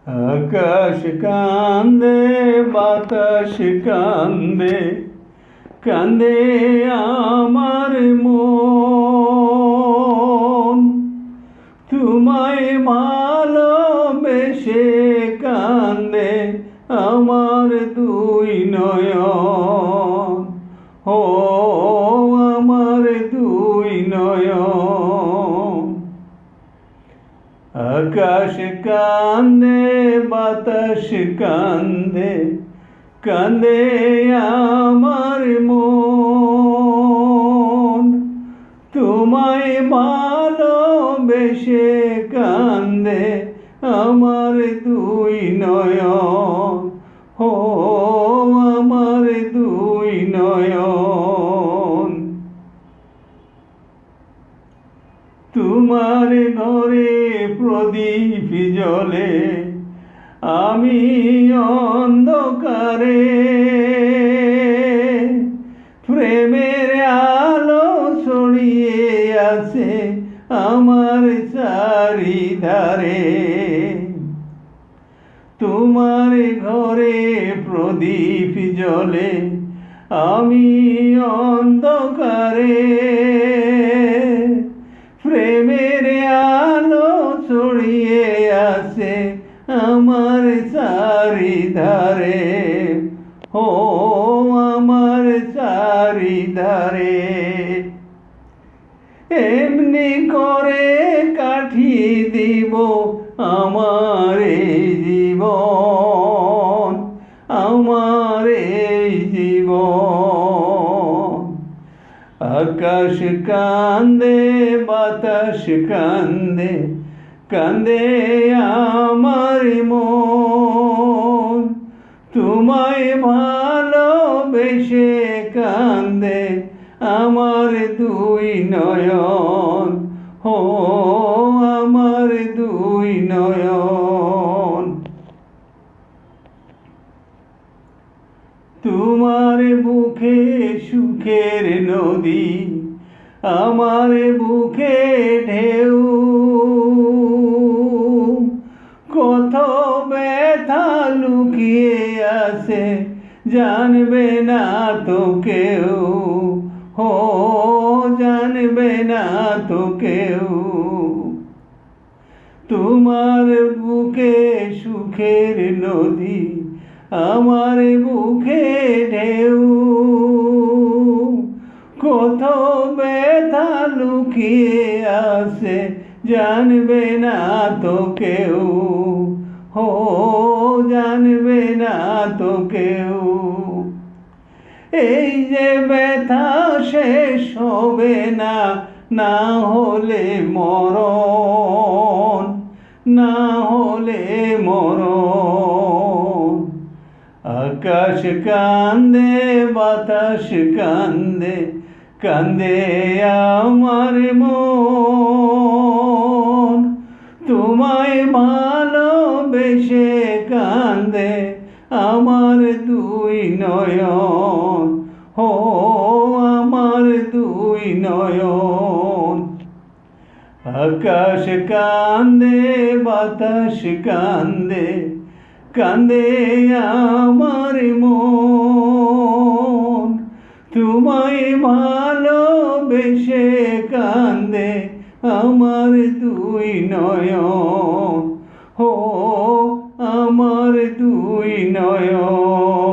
আকাশ কান্দে, বাতাস কান্দে, কান্দে আমার মন। তোমায় ভালোবেসে কান্দে আমার দুই নয়ন। ও আমার দুই নয়ন। আকাশ কান্দে, বাতাস কান্দে, কান্দে আমার মন। তোমায় ভালোবেসে কান্দে আমার দুই নয়ন। ও আমার দুই নয়ন। তোমার ঘরে প্রদীপ জ্বলে, আমি অন্ধকারে। প্রেমের আলো ছড়িয়ে আছে আমার চারিধারে। তোমার ঘরে প্রদীপ জ্বলে, আমি অন্ধকারে। প্রেমের আলো ছড়িয়ে আছে আমার চারিধারে। ও আমার চারিধারে। এমনি করে কাটিয়ে দিব আমার এই জীবন, আমার এই জীবন। আকাশ কান্দে, বাতাস কান্দে, কান্দে আমার মন। তোমায় ভালোবেসে কান্দে আমার দুই নয়ন। ও আমার দুই নয়ন। তোমার বুকে সুখের নদী, আমার বুকে ঢেউ। কত ব্যথা লুকিয়ে আছে জানবে না তো কেউ। ও জানবে না তো কেউ। তোমার বুকে সুখের নদী, আমার বুকে ঢেউ। কত ব্যথা লুকিয়ে আছে জানবে না তো কেউ। ও জানবে না তো কেউ। এই যে ব্যথা শেষ হবে না, না হলে মরণ, না হলে মরণ। আকাশ কান্দে, বাতাস কান্দে, কান্দে আমার মন। তোমায় ভালোবেসে কান্দে আমার দুই নয়ন। ও আমার দুই নয়ন। আকাশ কান্দে, বাতাস কান্দে, কান্দে আমার মন। তোমায় ভালোবেসে কান্দে আমার দুই নয়ন। ও আমার দুই নয়ন।